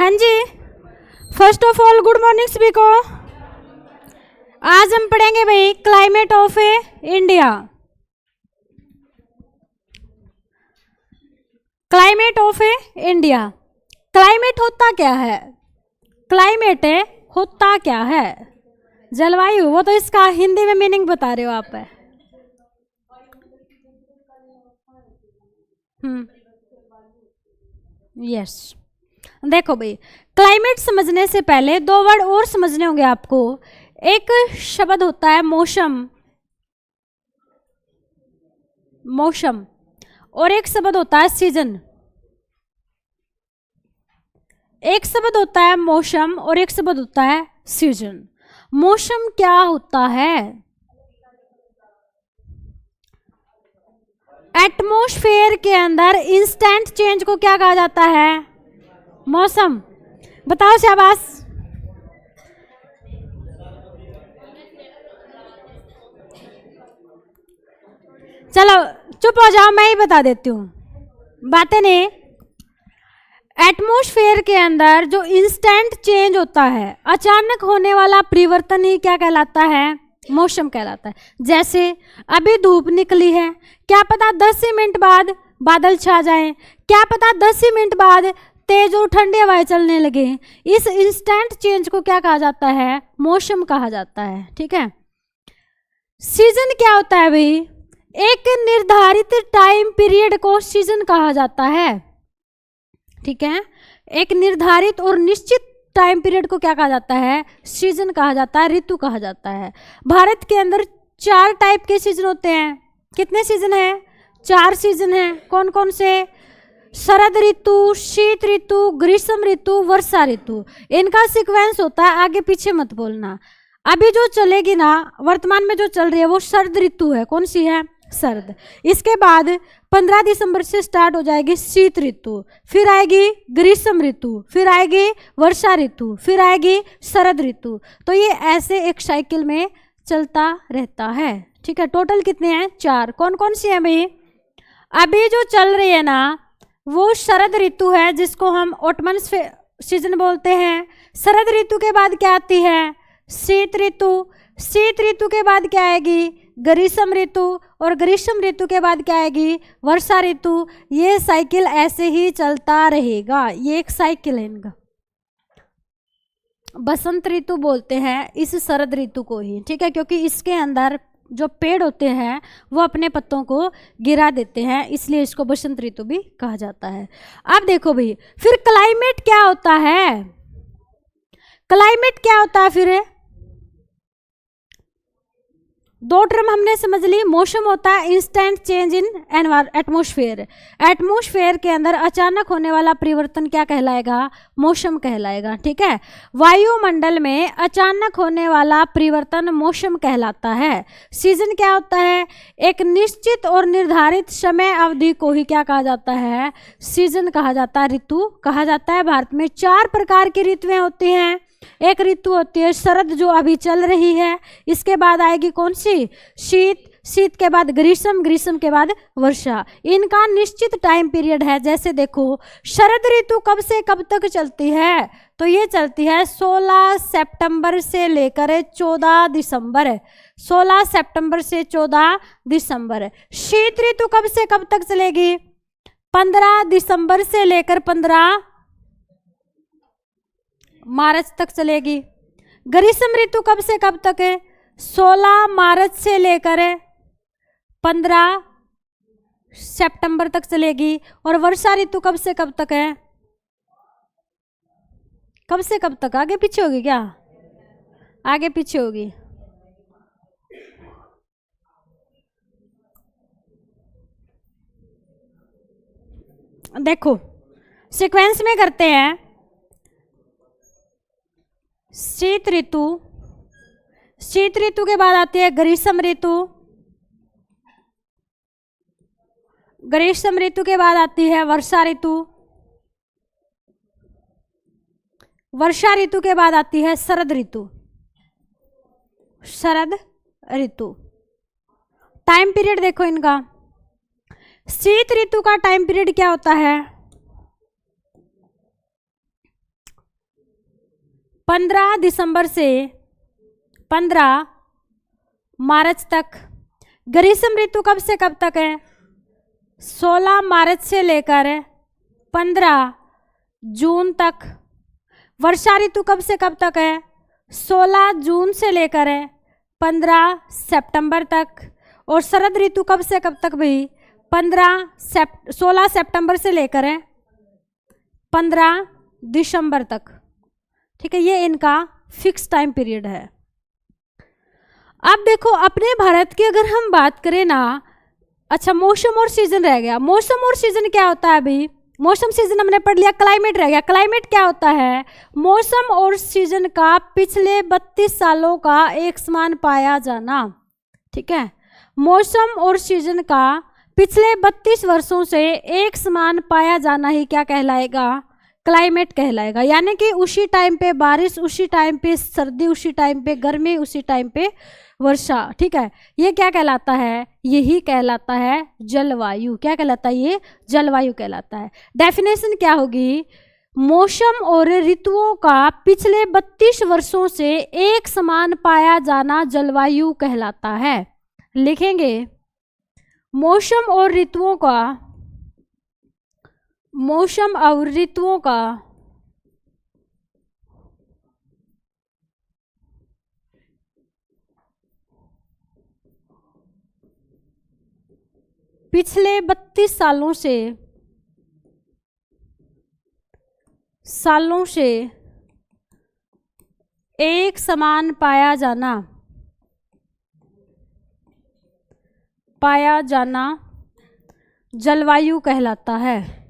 हाँ जी, first of all good morning सभी को। आज हम पढ़ेंगे भाई climate of India. Climate of India. Climate होता क्या है? क्लाइमेट होता क्या है? जलवायु। वो तो इसका हिंदी में मीनिंग बता रहे हो आप। यस। देखो भाई, क्लाइमेट समझने से पहले दो वर्ड और समझने होंगे आपको। एक शब्द होता है मौसम, मौसम, और एक शब्द होता है सीजन। एक शब्द होता है मौसम और एक शब्द होता है सीजन। मौसम क्या होता है? एटमॉस्फेयर के अंदर इंस्टेंट चेंज को क्या कहा जाता है? मौसम। बताओ शाबाश। चलो चुप हो जाओ, मैं ही बता देती हूँ बातें नहीं। एटमॉस्फेयर के अंदर जो इंस्टेंट चेंज होता है, अचानक होने वाला परिवर्तन ही क्या कहलाता है? मौसम कहलाता है। जैसे अभी धूप निकली है, क्या पता 10 मिनट बाद बादल छा जाएं, क्या पता 10 मिनट बाद तेज और ठंडी हवाएं चलने लगे। इस इंस्टेंट चेंज को क्या कहा जाता है? मौसम कहा जाता है। ठीक है। सीजन क्या होता है भाई? एक निर्धारित टाइम पीरियड को सीजन कहा जाता है। ठीक है। एक निर्धारित और निश्चित टाइम पीरियड को क्या कहा जाता है? सीजन कहा जाता है, ऋतु कहा जाता है। भारत के अंदर 4 टाइप के सीजन होते हैं। कितने सीजन है? 4 सीजन है। कौन कौन से? शरद ऋतु, शीत ऋतु, ग्रीष्म ऋतु, वर्षा ऋतु। इनका सीक्वेंस होता है, आगे पीछे मत बोलना। अभी जो चलेगी ना, वर्तमान में जो चल रही है वो शरद ऋतु है। कौन सी है? शरद। इसके बाद 15 दिसंबर से स्टार्ट हो जाएगी शीत ऋतु, फिर आएगी ग्रीष्म ऋतु, फिर आएगी वर्षा ऋतु, फिर आएगी शरद ऋतु। तो ये ऐसे एक साइकिल में चलता रहता है। ठीक है। टोटल कितने हैं? 4। कौन कौन सी है भाई? अभी जो चल रही है ना वो शरद ऋतु है, जिसको हम ऑटमन सीजन बोलते हैं। शरद ऋतु के बाद क्या आती है? शीत ऋतु। शीत ऋतु के बाद क्या आएगी? ग्रीष्म ऋतु, और ग्रीष्म ऋतु के बाद क्या आएगी? वर्षा ऋतु। ये साइकिल ऐसे ही चलता रहेगा। ये एक साइकिल है इनका। बसंत ऋतु बोलते हैं इस शरद ऋतु को ही। ठीक है। क्योंकि इसके अंदर जो पेड़ होते हैं वो अपने पत्तों को गिरा देते हैं, इसलिए इसको बसंत ऋतु भी कहा जाता है। अब देखो भाई, फिर क्लाइमेट क्या होता है? क्लाइमेट क्या होता है? फिर 2 टर्म हमने समझ ली। मौसम होता है instant change in atmosphere. Atmosphere के अंदर अचानक होने वाला परिवर्तन क्या कहलाएगा? मौसम कहलाएगा। ठीक है। वायुमंडल में अचानक होने वाला परिवर्तन मौसम कहलाता है। सीजन क्या होता है? एक निश्चित और निर्धारित समय अवधि को ही क्या कहा जाता है? सीजन कहा जाता है, ऋतु कहा जाता है। भारत में 4 प्रकार की ऋतुएं होती हैं। एक ऋतु होती है शरद, जो अभी चल रही है। इसके बाद आएगी कौन सी? शीत। शीत के बाद ग्रीष्म, ग्रीष्म के बाद वर्षा। इनका निश्चित टाइम पीरियड है। जैसे देखो, शरद ऋतु कब से कब तक चलती है? तो ये चलती है 16 सितंबर से लेकर 14 दिसंबर। 16 सितंबर से 14 दिसंबर। शीत ऋतु कब से कब तक चलेगी? 15 दिसंबर से लेकर 15 मार्च तक चलेगी। ग्रीष्म ऋतु कब से कब तक है? 16 मार्च से लेकर 15 सितंबर तक चलेगी। और वर्षा ऋतु कब से कब तक है? कब से कब तक? आगे पीछे होगी क्या? आगे पीछे होगी। देखो सीक्वेंस में करते हैं। शीत ऋतु, शीत ऋतु के बाद आती है ग्रीष्म ऋतु, ग्रीष्म ऋतु के बाद आती है वर्षा ऋतु, वर्षा ऋतु के बाद आती है शरद ऋतु, शरद ऋतु। टाइम पीरियड देखो इनका। शीत ऋतु का टाइम पीरियड क्या होता है? 15 दिसंबर से 15 मार्च तक। ग्रीष्म ऋतु कब से कब तक है? 16 मार्च से लेकर 15 जून तक। वर्षा ऋतु कब से कब तक है? 16 जून से लेकर 15 सितंबर तक। और शरद ऋतु कब से कब तक भाई? 16 सितंबर से लेकर 15 दिसंबर तक। ठीक है, ये इनका फिक्स टाइम पीरियड है। अब देखो अपने भारत की अगर हम बात करें ना, अच्छा मौसम और सीजन रह गया। मौसम और सीजन क्या होता है अभी? मौसम सीजन हमने पढ़ लिया, क्लाइमेट रह गया। क्लाइमेट क्या होता है? मौसम और सीजन का पिछले 32 सालों का एक समान पाया जाना। ठीक है, मौसम और सीजन का पिछले 32 वर्षों से एक समान पाया जाना ही क्या कहलाएगा? क्लाइमेट कहलाएगा। यानी कि उसी टाइम पे बारिश, उसी टाइम पे सर्दी, उसी टाइम पे गर्मी, उसी टाइम पे वर्षा। ठीक है, ये क्या कहलाता है? यही कहलाता है जलवायु। क्या कहलाता है? ये जलवायु कहलाता है। डेफिनेशन क्या होगी? मौसम और ऋतुओं का पिछले 32 वर्षों से एक समान पाया जाना जलवायु कहलाता है। लिखेंगे मौसम और ऋतुओं का, मौसम और ऋतुओं का पिछले 32 सालों से एक समान पाया जाना जलवायु कहलाता है।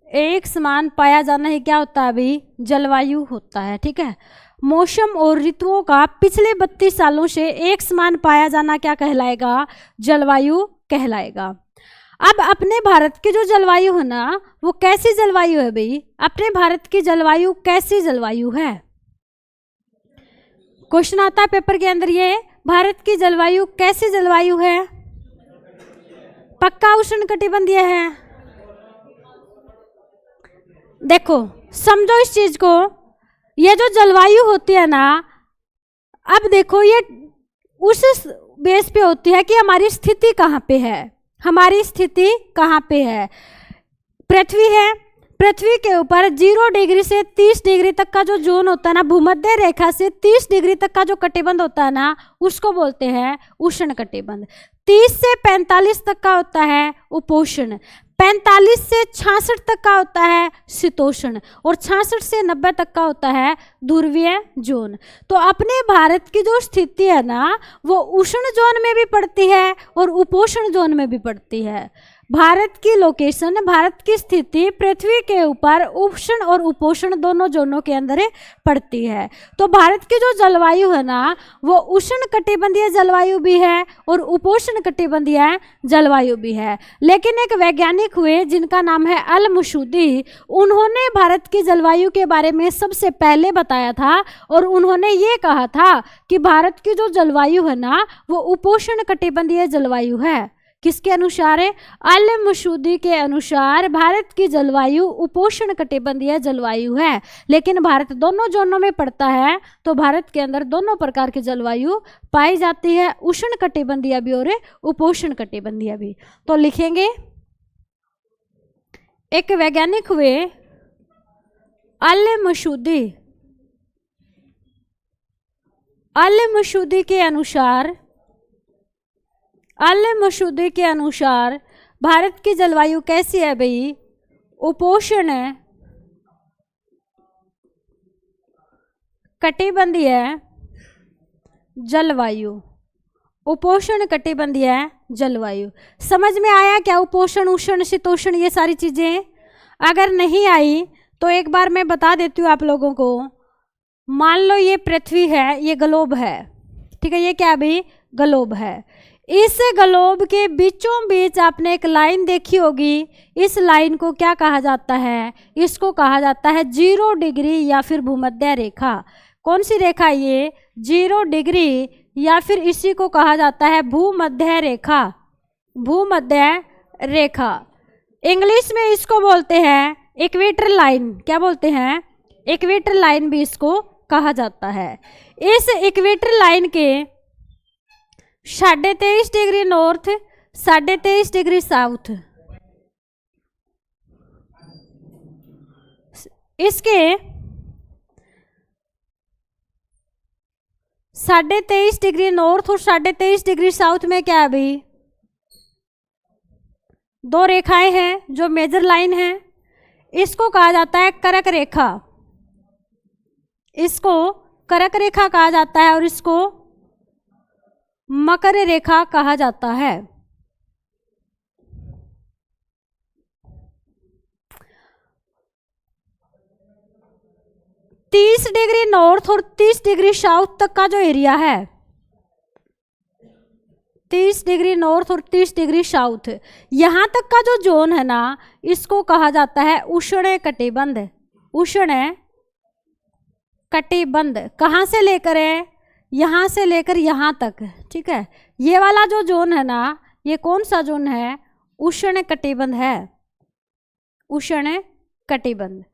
एक समान पाया जाना ही क्या होता है अभी? जलवायु होता है। ठीक है, मौसम और ऋतुओं का पिछले 32 सालों से एक समान पाया जाना क्या कहलाएगा? जलवायु कहलाएगा। अब अपने भारत की जो जलवायु है ना, वो कैसी जलवायु है भाई? अपने भारत की जलवायु कैसी जलवायु है? क्वेश्चन आता है पेपर के अंदर, ये भारत की जलवायु कैसी जलवायु है? पक्का उष्णकटिबंधीय है। देखो समझो इस चीज को, ये जो जलवायु होती है ना, अब देखो ये उस बेस पे होती है कि हमारी स्थिति कहाँ पे है। हमारी स्थिति कहाँ पे है? पृथ्वी है, पृथ्वी के ऊपर 0 डिग्री से 30 डिग्री तक का जो जोन होता है ना, भूमध्य रेखा से 30 डिग्री तक का जो कटिबंध होता है ना, उसको बोलते हैं उष्ण कटिबंध। 30 से 45 तक का होता है उपोष्ण, 45 से 66 तक का होता है शीतोष्ण, और 66 से 90 तक का होता है ध्रुवीय जोन। तो अपने भारत की जो स्थिति है ना, वो उष्ण जोन में भी पड़ती है और उपोष्ण जोन में भी पड़ती है। भारत की लोकेशन, भारत की स्थिति पृथ्वी के ऊपर उष्ण और उपोष्ण दोनों जोनों के अंदर पड़ती है। तो भारत की जो जलवायु है ना, वो उष्ण कटिबंधीय जलवायु भी है और उपोष्ण कटिबंधीय जलवायु भी है। लेकिन एक वैज्ञानिक हुए जिनका नाम है अल मसूदी, उन्होंने भारत की जलवायु के बारे में सबसे पहले बताया था और उन्होंने ये कहा था कि भारत की जो जलवायु है ना, वो उपोष्ण कटिबंधीय जलवायु है। किसके अनुसार है? अल मसूदी के अनुसार भारत की जलवायु उपोष्ण कटिबंधीय जलवायु है। लेकिन भारत दोनों जोनों में पड़ता है, तो भारत के अंदर दोनों प्रकार की जलवायु पाई जाती है, उष्ण कटिबंधीय भी और उपोष्ण कटिबंधीय भी। तो लिखेंगे, एक वैज्ञानिक हुए अल मसूदी के अनुसार भारत की जलवायु कैसी है भाई? उपोष्ण कटिबंधीय जलवायु, उपोष्ण कटिबंधीय जलवायु। समझ में आया क्या? उपोष्ण, उष्ण, शीतोष्ण, ये सारी चीजें अगर नहीं आई तो एक बार मैं बता देती हूँ आप लोगों को। मान लो ये पृथ्वी है, ये ग्लोब है, ठीक है, ये क्या भाई? ग्लोब है। इस ग्लोब के बीचों बीच आपने एक लाइन देखी होगी, इस लाइन को क्या कहा जाता है? इसको कहा जाता है 0 डिग्री या फिर भूमध्य रेखा। कौन सी रेखा ये? 0 डिग्री, या फिर इसी को कहा जाता है भूमध्य रेखा। भूमध्य रेखा, इंग्लिश में इसको बोलते हैं इक्वेटर लाइन। क्या बोलते हैं? इक्वेटर लाइन भी इसको कहा जाता है। इस इक्वेटर लाइन के 23.5 डिग्री नॉर्थ, 23.5 डिग्री साउथ, इसके 23.5 डिग्री नॉर्थ और 23.5 डिग्री साउथ में क्या है भाई, दो रेखाएं हैं जो मेजर लाइन है। इसको कहा जाता है कर्क रेखा, इसको कर्क रेखा कहा जाता है और इसको मकर रेखा कहा जाता है। तीस डिग्री नॉर्थ और 30 डिग्री साउथ तक का जो एरिया है, 30 डिग्री नॉर्थ और 30 डिग्री साउथ, यहां तक का जो जोन है ना, इसको कहा जाता है उष्ण कटिबंध। उष्ण कटिबंध कहाँ से लेकर है, यहाँ से लेकर यहाँ तक, ठीक है। ये वाला जो जोन है ना, ये कौन सा जोन है, उष्ण कटिबंध है, उष्ण कटिबंध।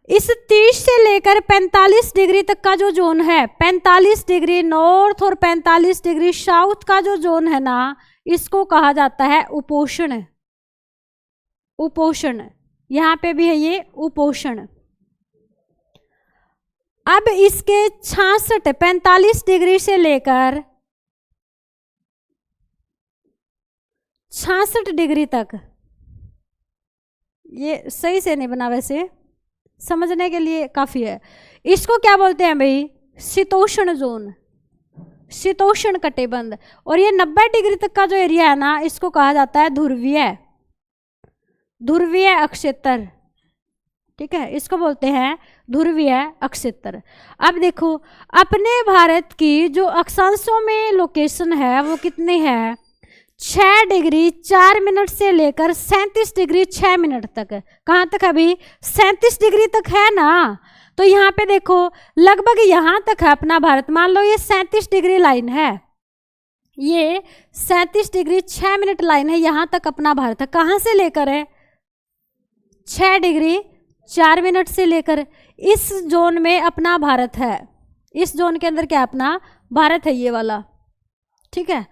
इस 30 से लेकर 45 डिग्री तक का जो जोन है, 45 डिग्री नॉर्थ और 45 डिग्री साउथ का जो जोन है ना, इसको कहा जाता है उपोष्ण। उपोष्ण, यहां पे भी है ये उपोष्ण। अब इसके 45 डिग्री से लेकर 66 डिग्री तक, ये सही से नहीं बना वैसे, समझने के लिए काफी है। इसको क्या बोलते हैं भाई, शीतोष्ण जोन, शीतोष्ण कटिबंध। और ये 90 डिग्री तक का जो एरिया है ना, इसको कहा जाता है ध्रुवीय, ध्रुवीय अक्षेत्र, ठीक है, इसको बोलते हैं ध्रुवीय अक्षेत्र। अब देखो अपने भारत की जो अक्षांशों में लोकेशन है वो कितनी है, 6 डिग्री 4 मिनट से लेकर 37 डिग्री 6 मिनट तक। कहाँ तक अभी, 37 डिग्री तक है ना। तो यहाँ पे देखो लगभग यहाँ तक है अपना भारत। मान लो ये 37 डिग्री लाइन है, ये 37 डिग्री 6 मिनट लाइन है, यहाँ तक अपना भारत है। कहाँ से लेकर है, 6 डिग्री 4 मिनट से लेकर इस जोन में अपना भारत है। इस जोन के अंदर क्या अपना भारत है, ये वाला, ठीक है।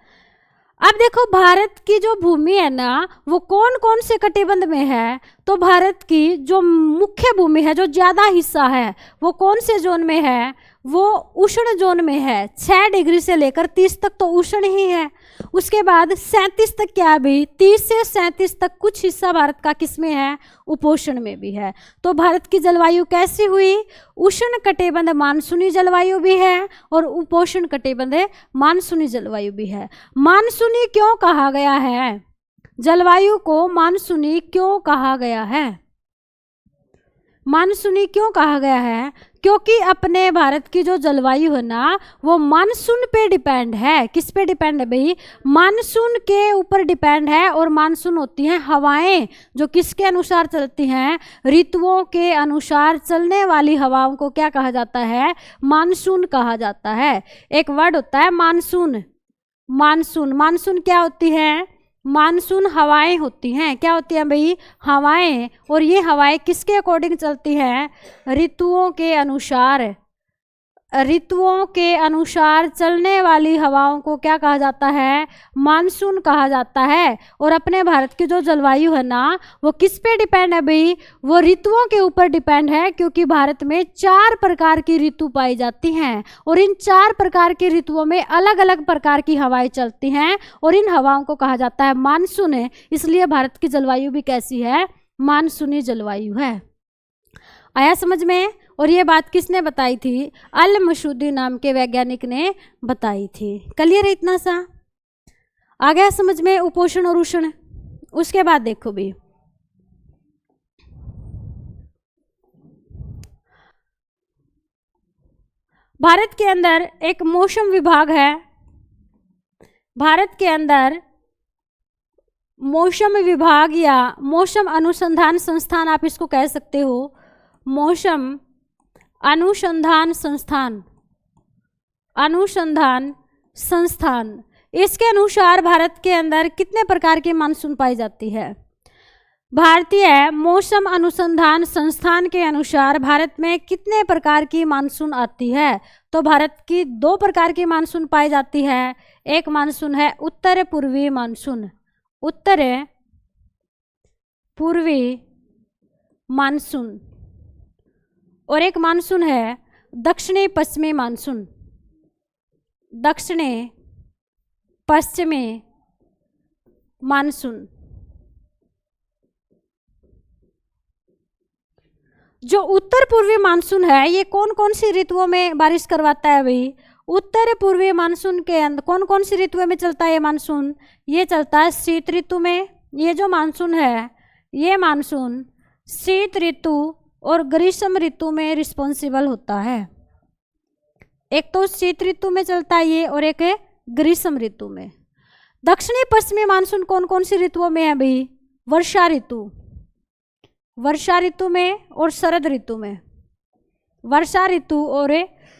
अब देखो भारत की जो भूमि है ना, वो कौन कौन से कटिबंध में है, तो भारत की जो मुख्य भूमि है, जो ज्यादा हिस्सा है, वो कौन से जोन में है, वो उष्ण जोन में है। 6 डिग्री से लेकर 30 तक तो उष्ण ही है। उसके बाद 37 तक क्या भी, 30 से 37 तक कुछ हिस्सा भारत का किसमें है, उपोष्ण में भी है। तो भारत की जलवायु कैसी हुई, उष्ण कटिबंध मानसूनी जलवायु भी है और उपोष्ण कटिबंध मानसूनी जलवायु भी है। मानसूनी क्यों कहा गया है, जलवायु को मानसूनी क्यों कहा गया है, मानसूनी क्यों कहा गया है, क्योंकि अपने भारत की जो जलवायु है ना, वो मानसून पे डिपेंड है। किस पे डिपेंड है भाई, मानसून के ऊपर डिपेंड है। और मानसून होती हैं हवाएं, जो किसके अनुसार चलती हैं, ऋतुओं के अनुसार चलने वाली हवाओं को क्या कहा जाता है, मानसून कहा जाता है। एक वर्ड होता है मानसून, मानसून, मानसून क्या होती है, मानसून हवाएं होती हैं। क्या होती हैं भाई, हवाएं। और ये हवाएं किसके अकॉर्डिंग चलती हैं, ऋतुओं के अनुसार, ऋतुओं के अनुसार चलने वाली हवाओं को क्या कहा जाता है, मानसून कहा जाता है। और अपने भारत की जो जलवायु है ना, वो किस पे डिपेंड है भाई, वो ऋतुओं के ऊपर डिपेंड है। क्योंकि भारत में 4 प्रकार की ऋतु पाई जाती हैं और इन 4 प्रकार की ऋतुओं में अलग अलग प्रकार की हवाएं चलती हैं और इन हवाओं को कहा जाता है मानसून है। इसलिए भारत की जलवायु भी कैसी है, मानसूनी जलवायु है। आया समझ में। और ये बात किसने बताई थी, अल मसूदी नाम के वैज्ञानिक ने बताई थी। क्लियर है इतना सा, आ गया समझ में उपोष्ण और उष्ण। उसके बाद देखो भी, भारत के अंदर एक मौसम विभाग है, भारत के अंदर मौसम विभाग या मौसम अनुसंधान संस्थान आप इसको कह सकते हो, मौसम अनुसंधान संस्थान, अनुसंधान संस्थान। इसके अनुसार भारत के अंदर कितने प्रकार की मानसून पाई जाती है, भारतीय मौसम अनुसंधान संस्थान के अनुसार भारत में कितने प्रकार की मानसून आती है? तो भारत की 2 प्रकार की मानसून पाई जाती है। एक मानसून है उत्तर पूर्वी मानसून, उत्तर पूर्वी मानसून, और एक मानसून है दक्षिणी पश्चिमी मानसून, दक्षिणी पश्चिमी मानसून। जो उत्तर पूर्वी मानसून है ये कौन कौन सी ऋतुओं में बारिश करवाता है भाई? उत्तर पूर्वी मानसून के अंदर कौन कौन सी ऋतुओं में चलता है ये मानसून? ये चलता है शीत ऋतु में। ये जो मानसून है ये मानसून शीत ऋतु और ग्रीष्म ऋतु में रिस्पॉन्सिबल होता है। एक तो शीत ऋतु में चलता है ये, और एक है ग्रीष्म ऋतु में। दक्षिणी पश्चिमी मानसून कौन कौन सी ऋतुओं में है भाई? वर्षा ऋतु, वर्षा ऋतु में और शरद ऋतु में। वर्षा ऋतु और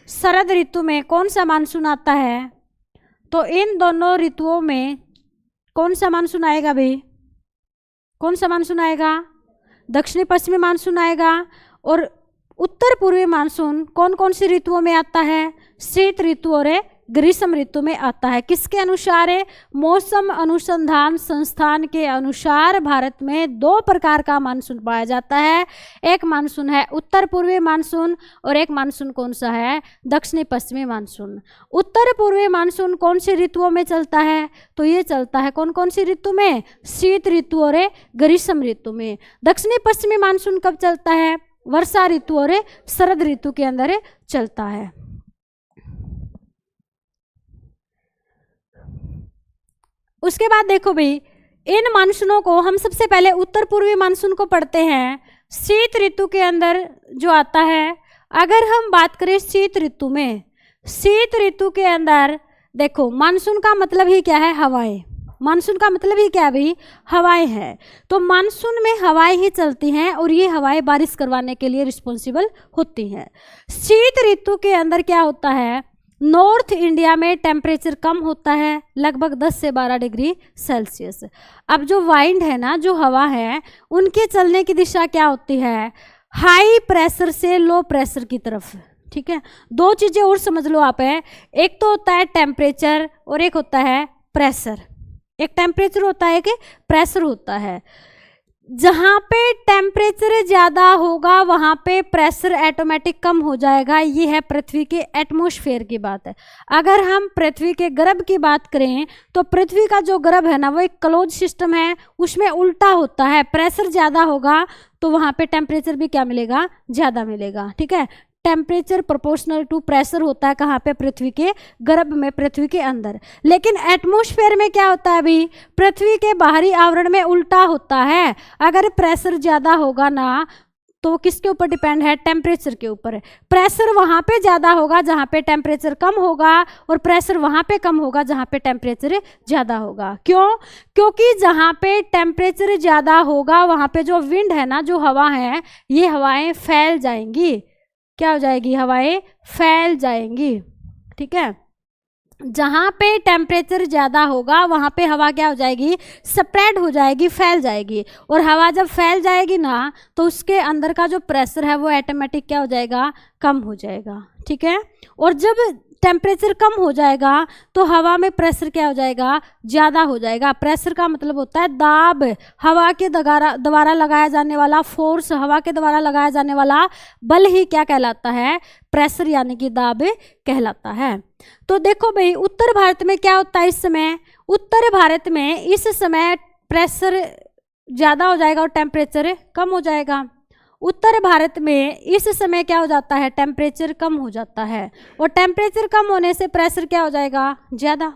शरद ऋतु में कौन सा मानसून आता है? तो इन दोनों ऋतुओं में कौन सा मानसून आएगा भाई? कौन सा मानसून आएगा? दक्षिणी पश्चिमी मानसून आएगा। और उत्तर पूर्वी मानसून कौन कौन सी ऋतुओं में आता है? शीत ऋतु और ग्रीष्म ऋतु में आता है। किसके अनुसार है? मौसम अनुसंधान संस्थान के अनुसार भारत में 2 प्रकार का मानसून पाया जाता है। एक मानसून है उत्तर पूर्वी मानसून और एक मानसून कौन सा है? दक्षिणी पश्चिमी मानसून। उत्तर पूर्वी मानसून कौन सी ऋतुओं में चलता है? तो ये चलता है कौन कौन सी ऋतु में? शीत ऋतु और ग्रीष्म ऋतु में। दक्षिणी पश्चिमी मानसून कब चलता है? वर्षा ऋतु और शरद ऋतु के अंदर चलता है। उसके बाद देखो भाई, इन मानसूनों को हम सबसे पहले उत्तर पूर्वी मानसून को पढ़ते हैं। शीत ऋतु के अंदर जो आता है, अगर हम बात करें शीत ऋतु में, शीत ऋतु के अंदर देखो मानसून का मतलब ही क्या है? हवाएं। मानसून का मतलब ही क्या है भाई? हवाएं हैं। तो मानसून में हवाएं ही चलती हैं और ये हवाएं बारिश करवाने के लिए रिस्पॉन्सिबल होती हैं। शीत ऋतु के अंदर क्या होता है? नॉर्थ इंडिया में टेम्परेचर कम होता है, लगभग 10 से 12 डिग्री सेल्सियस। अब जो वाइंड है ना, जो हवा है, उनके चलने की दिशा क्या होती है? हाई प्रेशर से लो प्रेशर की तरफ। ठीक है, 2 चीज़ें और समझ लो आप है। एक तो होता है टेम्परेचर और एक होता है प्रेशर। एक टेम्परेचर होता है, एक प्रेशर होता है। जहाँ पे टेम्परेचर ज़्यादा होगा वहाँ पे प्रेशर ऑटोमेटिक कम हो जाएगा। ये है पृथ्वी के एटमॉस्फेयर की बात है। अगर हम पृथ्वी के गर्भ की बात करें तो पृथ्वी का जो गर्भ है ना, वो एक क्लोज सिस्टम है, उसमें उल्टा होता है। प्रेशर ज़्यादा होगा तो वहाँ पे टेम्परेचर भी क्या मिलेगा? ज़्यादा मिलेगा। ठीक है, टेम्परेचर प्रोपोर्शनल टू प्रेशर होता है कहाँ पे? पृथ्वी के गर्भ में, पृथ्वी के अंदर। लेकिन एटमॉस्फेयर में क्या होता है अभी? पृथ्वी के बाहरी आवरण में उल्टा होता है। अगर प्रेशर ज़्यादा होगा ना तो किसके ऊपर डिपेंड है? टेम्परेचर के ऊपर है। प्रेशर वहाँ पे ज़्यादा होगा जहाँ पे टेम्परेचर कम होगा, और प्रेशर वहाँ पे कम होगा जहाँ पे टेम्परेचर ज़्यादा होगा। क्यों? क्योंकि जहाँ पे टेम्परेचर ज़्यादा होगा वहाँ पे जो विंड है ना, जो हवा है, ये हवाएं फैल जाएंगी। क्या हो जाएगी? हवाएं फैल जाएंगी। ठीक है, जहाँ पे टेम्परेचर ज़्यादा होगा वहाँ पे हवा क्या हो जाएगी? स्प्रेड हो जाएगी, फैल जाएगी। और हवा जब फैल जाएगी ना तो उसके अंदर का जो प्रेशर है वो ऑटोमेटिक क्या हो जाएगा? कम हो जाएगा। ठीक है, और जब टेम्परेचर कम हो जाएगा तो हवा में प्रेशर क्या हो जाएगा? ज़्यादा हो जाएगा। प्रेशर का मतलब होता है दाब, हवा के द्वारा लगाया जाने वाला फोर्स, हवा के द्वारा लगाया जाने वाला बल ही क्या कहलाता है? प्रेशर, यानी कि दाब कहलाता है। तो देखो भाई, उत्तर भारत में क्या होता है इस समय? उत्तर भारत में इस समय प्रेशर ज़्यादा हो जाएगा और टेम्परेचर कम हो जाएगा। उत्तर भारत में इस समय क्या हो जाता है? टेम्परेचर कम हो जाता है, और टेम्परेचर कम होने से प्रेशर क्या हो जाएगा? ज़्यादा।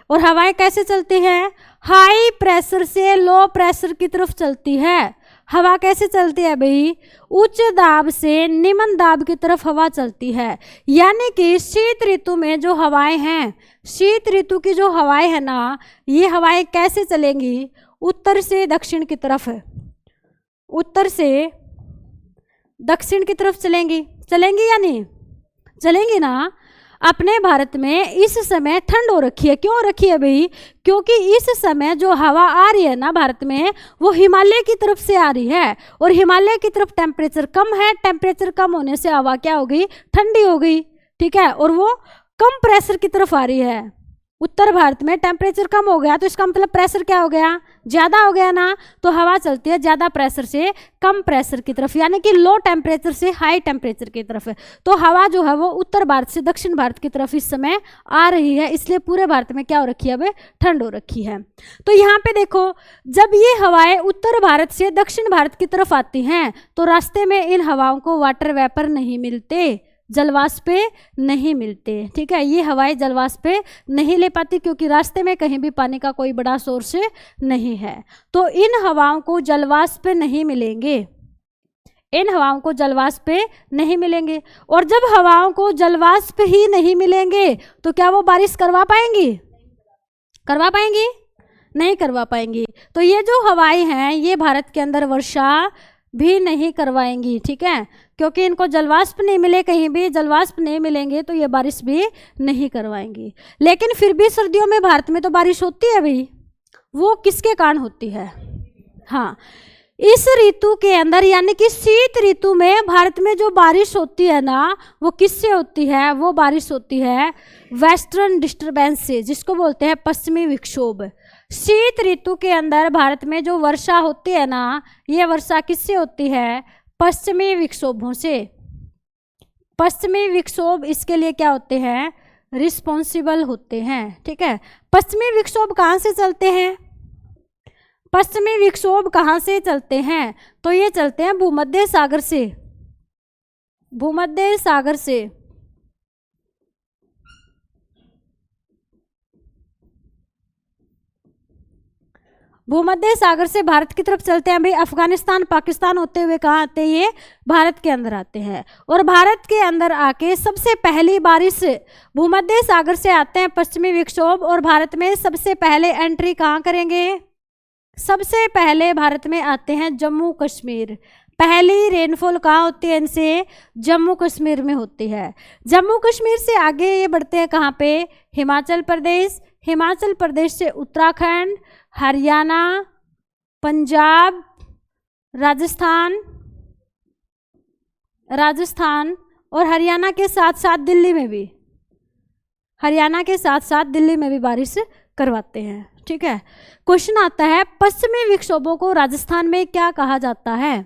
और हवाएं कैसे चलती हैं? हाई प्रेशर से लो प्रेशर की तरफ चलती है। हवा कैसे चलती है भाई? उच्च दाब से निम्न दाब की तरफ हवा चलती है। यानी कि शीत ऋतु में जो हवाएं हैं, शीत ऋतु की जो हवाएं हैं ना, ये हवाएं कैसे चलेंगी? उत्तर से दक्षिण की तरफ, उत्तर से दक्षिण की तरफ चलेंगी। चलेंगी या नहीं? चलेंगी ना। अपने भारत में इस समय ठंड हो रखी है। क्यों हो रखी है भाई? क्योंकि इस समय जो हवा आ रही है ना भारत में, वो हिमालय की तरफ से आ रही है, और हिमालय की तरफ टेम्परेचर कम है। टेम्परेचर कम होने से हवा क्या हो गई? ठंडी हो गई, ठीक है, और वो कम प्रेशर की तरफ आ रही है। उत्तर भारत में टेम्परेचर कम हो गया तो इसका मतलब प्रेशर क्या हो गया? ज़्यादा हो गया ना। तो हवा चलती है ज़्यादा प्रेशर से कम प्रेशर की तरफ, यानी कि लो टेम्परेचर से हाई टेम्परेचर की तरफ है। तो हवा जो है वो उत्तर भारत से दक्षिण भारत की तरफ इस समय आ रही है, इसलिए पूरे भारत में क्या हो रखी है? अब ठंड हो रखी है। तो यहाँ पे देखो, जब ये हवाएं उत्तर भारत से दक्षिण भारत की तरफ आती हैं तो रास्ते में इन हवाओं को वाटर वेपर नहीं मिलते, जलवाष्प नहीं मिलते, ठीक है। ये हवाएं जलवाष्प नहीं ले पाती क्योंकि रास्ते में कहीं भी पानी का कोई बड़ा सोर्स नहीं है। तो इन हवाओं को जलवाष्प नहीं मिलेंगे, इन हवाओं को जलवाष्प नहीं मिलेंगे। और जब हवाओं को जलवाष्प ही नहीं मिलेंगे तो क्या वो बारिश करवा पाएंगी? करवा पाएंगी? नहीं करवा पाएंगी। तो ये जो हवाएं हैं ये भारत के अंदर वर्षा भी नहीं करवाएंगी, ठीक है, क्योंकि इनको जलवाष्प नहीं मिले, कहीं भी जलवाष्प नहीं मिलेंगे तो ये बारिश भी नहीं करवाएंगी। लेकिन फिर भी सर्दियों में भारत में तो बारिश होती है भाई। वो किसके कारण होती है? हाँ, इस ऋतु के अंदर यानी कि शीत ऋतु में भारत में जो बारिश होती है ना, वो किससे होती है? वो बारिश होती है वेस्टर्न डिस्टर्बेंस से, जिसको बोलते हैं पश्चिमी विक्षोभ। शीत ऋतु के अंदर भारत में जो वर्षा होती है ना, ये वर्षा किससे होती है? पश्चिमी विक्षोभों से। पश्चिमी विक्षोभ इसके लिए क्या होते हैं? रिस्पॉन्सिबल होते हैं, ठीक है। पश्चिमी विक्षोभ कहाँ से चलते हैं? पश्चिमी विक्षोभ कहाँ से चलते हैं? तो ये चलते हैं भूमध्य सागर से, भूमध्य सागर से। भूमध्य सागर से भारत की तरफ चलते हैं भाई। अफगानिस्तान पाकिस्तान होते हुए कहाँ आते हैं? ये भारत के अंदर आते हैं। और भारत के अंदर आके सबसे पहली बारिश भूमध्य सागर से आते हैं पश्चिमी विक्षोभ, और भारत में सबसे पहले एंट्री कहाँ करेंगे? सबसे पहले भारत में आते हैं जम्मू कश्मीर। पहली रेनफॉल कहाँ होती है इनसे? जम्मू कश्मीर में होती है। जम्मू कश्मीर से आगे ये बढ़ते हैं कहाँ पे? हिमाचल प्रदेश। हिमाचल प्रदेश से उत्तराखंड, हरियाणा, पंजाब, राजस्थान, राजस्थान और हरियाणा के साथ साथ दिल्ली में भी, हरियाणा के साथ साथ दिल्ली में भी बारिश करवाते हैं, ठीक है। क्वेश्चन आता है, पश्चिमी विक्षोभों को राजस्थान में क्या कहा जाता है?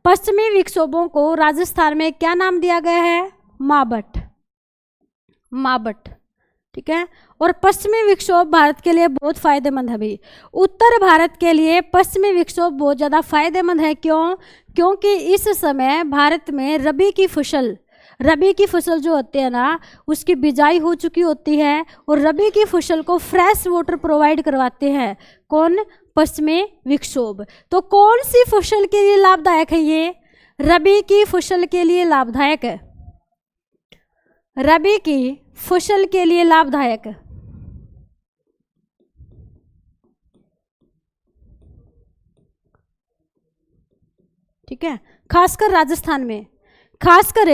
पश्चिमी विक्षोभों को राजस्थान में क्या नाम दिया गया है? माबट, माबट, ठीक है। और पश्चिमी विक्षोभ भारत के लिए बहुत फायदेमंद है भाई। उत्तर भारत के लिए पश्चिमी विक्षोभ बहुत ज़्यादा फायदेमंद है। क्यों? क्योंकि इस समय भारत में रबी की फसल जो होती है ना, उसकी बिजाई हो चुकी होती है, और रबी की फसल को फ्रेश वाटर प्रोवाइड करवाते हैं कौन? पश्चिमी विक्षोभ। तो कौन सी फसल के लिए लाभदायक है ये? रबी की फसल के लिए लाभदायक है, रबी की फसल के लिए लाभदायक है। ठीक है, खासकर राजस्थान में, खासकर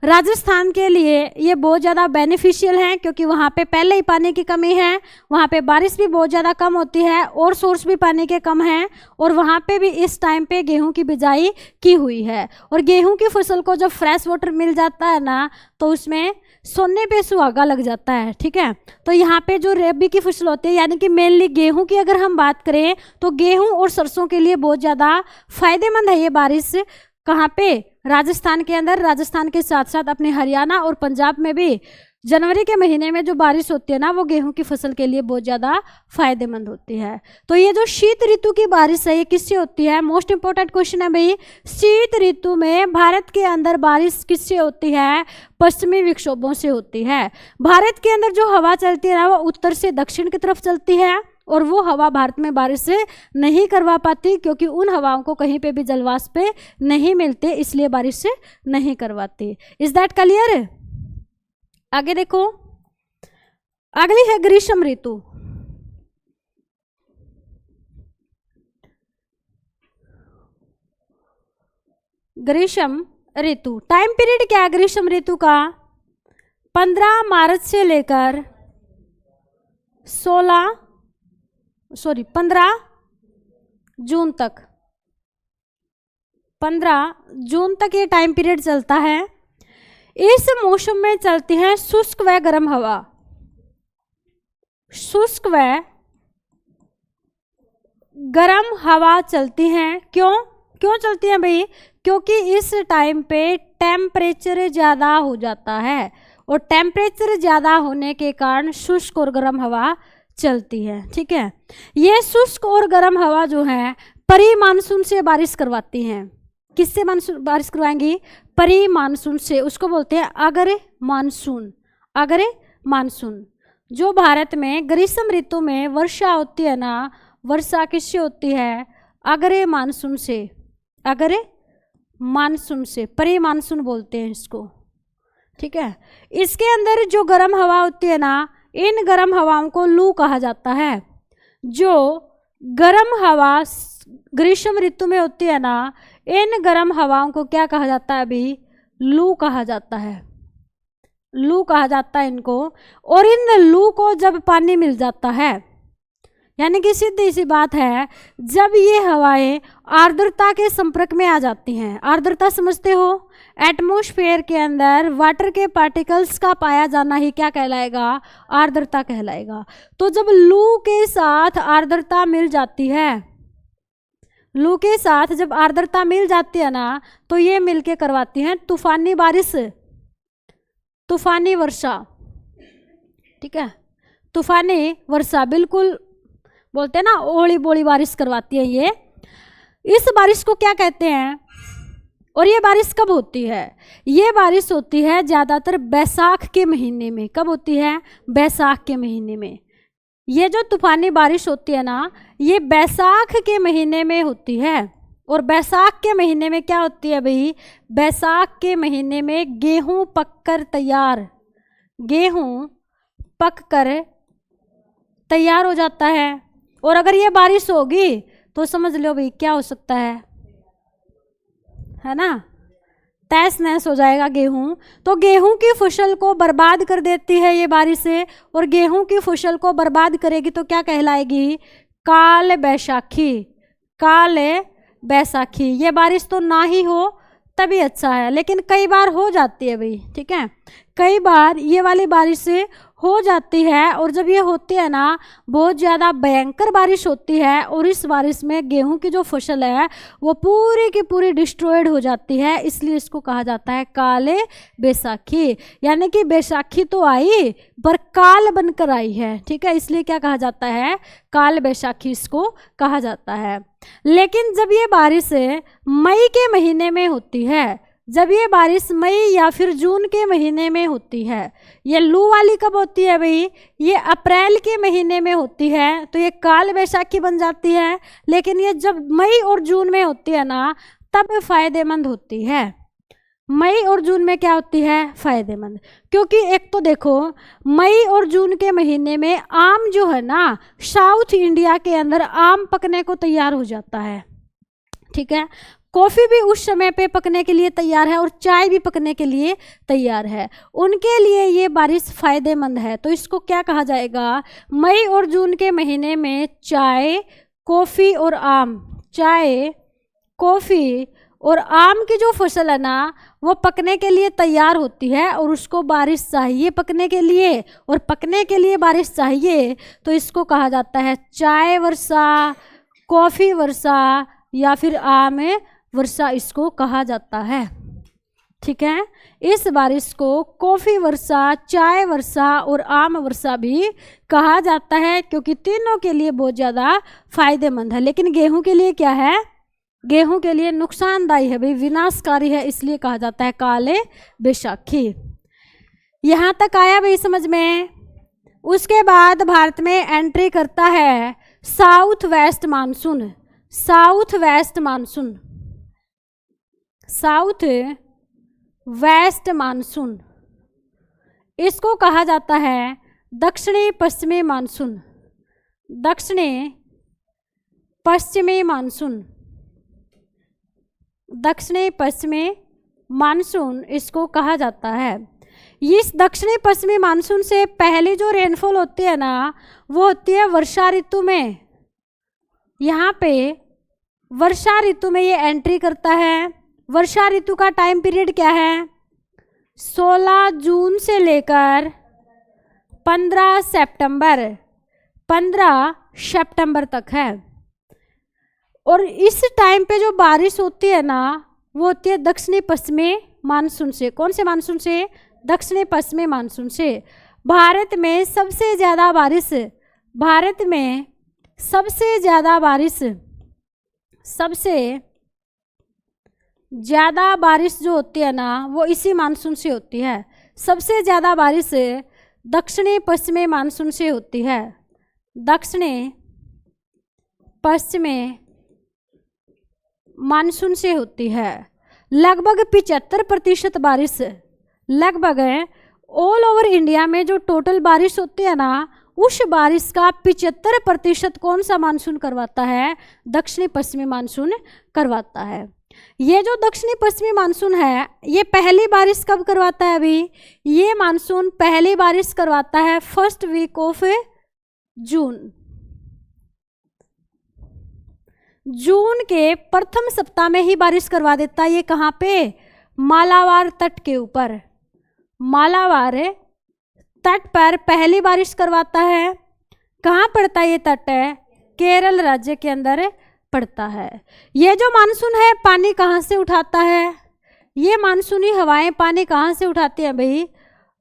राजस्थान के लिए ये बहुत ज़्यादा बेनिफिशियल है, क्योंकि वहाँ पे पहले ही पानी की कमी है, वहाँ पे बारिश भी बहुत ज़्यादा कम होती है और सोर्स भी पानी के कम हैं, और वहाँ पे भी इस टाइम पे गेहूं की बिजाई की हुई है। और गेहूं की फसल को जब फ्रेश वाटर मिल जाता है ना, तो उसमें सोने पे सुहागा लग जाता है, ठीक है। तो यहाँ पे जो रबी की फसल होती है, यानी कि मेनली गेहूं की अगर हम बात करें, तो गेहूं और सरसों के लिए बहुत ज़्यादा फायदेमंद है ये बारिश। कहाँ पे? राजस्थान के अंदर। राजस्थान के साथ साथ अपने हरियाणा और पंजाब में भी जनवरी के महीने में जो बारिश होती है ना, वो गेहूं की फसल के लिए बहुत ज़्यादा फायदेमंद होती है। तो ये जो शीत ऋतु की बारिश है, ये किससे होती है? मोस्ट इंपॉर्टेंट क्वेश्चन है भाई। शीत ऋतु में भारत के अंदर बारिश किससे होती है? पश्चिमी विक्षोभों से होती है। भारत के अंदर जो हवा चलती है ना, वो उत्तर से दक्षिण की तरफ चलती है, और वो हवा भारत में बारिश नहीं करवा पाती, क्योंकि उन हवाओं को कहीं पे भी जलवाष्प नहीं मिलते, इसलिए बारिश नहीं करवाती। Is that clear? आगे देखो, अगली है ग्रीष्म ऋतु। ग्रीष्म ऋतु टाइम पीरियड क्या है ग्रीष्म ऋतु का? 15 मार्च से लेकर 15 जून तक, 15 जून तक ये टाइम पीरियड चलता है। इस मौसम में चलती है शुष्क व गर्म हवा। शुष्क व गर्म हवा चलती हैं। क्यों चलती हैं भाई? क्योंकि इस टाइम पे टेम्परेचर ज़्यादा हो जाता है, और टेम्परेचर ज़्यादा होने के कारण शुष्क और गर्म हवा चलती है। ठीक है, ये शुष्क और गर्म हवा जो है परी मानसून से बारिश करवाती हैं। किससे बारिश करवाएंगी? परी मानसून से। उसको बोलते हैं अग्र मानसून। अग्र मानसून जो भारत में ग्रीष्म ऋतु में वर्षा होती है ना, वर्षा किससे होती है? अग्र मानसून से। अग्र मानसून से, परी मानसून बोलते हैं इसको। ठीक है, इसके अंदर जो गर्म हवा होती है ना, इन गर्म हवाओं को लू कहा जाता है। जो गर्म हवा ग्रीष्म ऋतु में होती है ना, इन गर्म हवाओं को क्या कहा जाता है अभी? लू कहा जाता है। लू कहा जाता है इनको। और इन लू को जब पानी मिल जाता है, यानी कि सीधी सी बात है, जब ये हवाएं आर्द्रता के संपर्क में आ जाती हैं। आर्द्रता समझते हो? एटमॉस्फेयर के अंदर वाटर के पार्टिकल्स का पाया जाना ही क्या कहलाएगा? आर्द्रता कहलाएगा। तो जब लू के साथ आर्द्रता मिल जाती है, लू के साथ जब आर्द्रता मिल जाती है ना, तो ये मिलके करवाती हैं तूफानी बारिश, तूफानी वर्षा। ठीक है, तूफानी वर्षा, बिल्कुल बोलते हैं ना ओली बोली बारिश करवाती है ये। इस बारिश को क्या कहते हैं? और ये बारिश कब होती है? ये बारिश होती है ज़्यादातर बैसाख के महीने में। कब होती है? बैसाख के महीने में। ये जो तूफानी बारिश होती है ना, ये बैसाख के महीने में होती है। और बैसाख के महीने में क्या होती है भाई? बैसाख के महीने में गेहूं पककर तैयार, गेहूं पककर तैयार हो जाता है। और अगर ये बारिश होगी तो समझ लो भाई क्या हो सकता है ना? तहस नहस हो जाएगा गेहूं। तो गेहूं की फसल को बर्बाद कर देती है ये बारिश से, और गेहूं की फसल को बर्बाद करेगी तो क्या कहलाएगी? काल बैसाखी। काल बैसाखी। ये बारिश तो ना ही हो तभी अच्छा है, लेकिन कई बार हो जाती है भाई। ठीक है, कई बार ये वाली बारिश से हो जाती है। और जब ये होती है ना, बहुत ज़्यादा भयंकर बारिश होती है, और इस बारिश में गेहूं की जो फसल है वो पूरी की पूरी डिस्ट्रॉयड हो जाती है। इसलिए इसको कहा जाता है काले बैसाखी। यानी कि बैसाखी तो आई पर काल बनकर आई है। ठीक है, इसलिए क्या कहा जाता है? काल बैसाखी इसको कहा जाता है। लेकिन जब ये बारिश मई के महीने में होती है, जब ये बारिश मई या फिर जून के महीने में होती है, ये लू वाली कब होती है भाई? ये अप्रैल के महीने में होती है, तो ये काल बैसाखी बन जाती है। लेकिन ये जब मई और जून में होती है ना, तब फायदेमंद होती है। मई और जून में क्या होती है? फायदेमंद। क्योंकि एक तो देखो, मई और जून के महीने में आम जो है ना, साउथ इंडिया के अंदर आम पकने को तैयार हो जाता है। ठीक है, कॉफ़ी भी उस समय पे पकने के लिए तैयार है, और चाय भी पकने के लिए तैयार है। उनके लिए ये बारिश फायदेमंद है। तो इसको क्या कहा जाएगा? मई और जून के महीने में चाय, कॉफ़ी और आम, चाय, कॉफ़ी और आम की जो फसल है ना, वो पकने के लिए तैयार होती है, और उसको बारिश चाहिए पकने के लिए, और पकने के लिए बारिश चाहिए। तो इसको कहा जाता है चाय वर्षा, कॉफ़ी वर्षा, या फिर आम वर्षा इसको कहा जाता है। ठीक है, इस बारिश को कॉफ़ी वर्षा, चाय वर्षा और आम वर्षा भी कहा जाता है, क्योंकि तीनों के लिए बहुत ज़्यादा फायदेमंद है। लेकिन गेहूं के लिए क्या है? गेहूं के लिए नुकसानदायी है भाई, विनाशकारी है, इसलिए कहा जाता है काले बैसाखी। यहाँ तक आया भाई समझ में? उसके बाद भारत में एंट्री करता है south west monsoon. South west monsoon, south west monsoon, इसको कहा जाता है दक्षिणी पश्चिमी मानसून। दक्षिणी पश्चिमी मानसून, दक्षिणी पश्चिमी मानसून इसको कहा जाता है। इस दक्षिणी पश्चिमी मानसून से पहली जो रेनफॉल होती है ना वो होती है वर्षा ऋतु में। यहाँ पे वर्षा ऋतु में ये एंट्री करता है। वर्षा ऋतु का टाइम पीरियड क्या है? 16 जून से लेकर 15 सितंबर तक है। और इस टाइम पे जो बारिश होती है ना वो होती है दक्षिणी पश्चिमी मानसून से। कौन से मानसून से? दक्षिणी पश्चिमी मानसून से। भारत में सबसे ज़्यादा बारिश जो होती है ना वो इसी मानसून से होती है। सबसे ज़्यादा बारिश दक्षिणी पश्चिमी मानसून से होती है। दक्षिणी पश्चिमी मानसून से होती है। लगभग 75% बारिश, लगभग ऑल ओवर इंडिया में जो टोटल बारिश होती है ना उस बारिश का 75% कौन सा मानसून करवाता है? दक्षिणी पश्चिमी मानसून करवाता है। ये जो दक्षिणी पश्चिमी मानसून है ये पहली बारिश कब करवाता है? अभी ये मानसून पहली बारिश करवाता है फर्स्ट वीक ऑफ जून के प्रथम सप्ताह में ही बारिश करवा देता है। ये कहाँ पे? मालाबार तट के ऊपर, मालाबार तट पर पहली बारिश करवाता है। कहाँ पड़ता है ये तट? है केरल राज्य के अंदर पड़ता है। ये जो मानसून है पानी कहाँ से उठाता है? ये मानसूनी हवाएं पानी कहाँ से उठाती हैं भाई?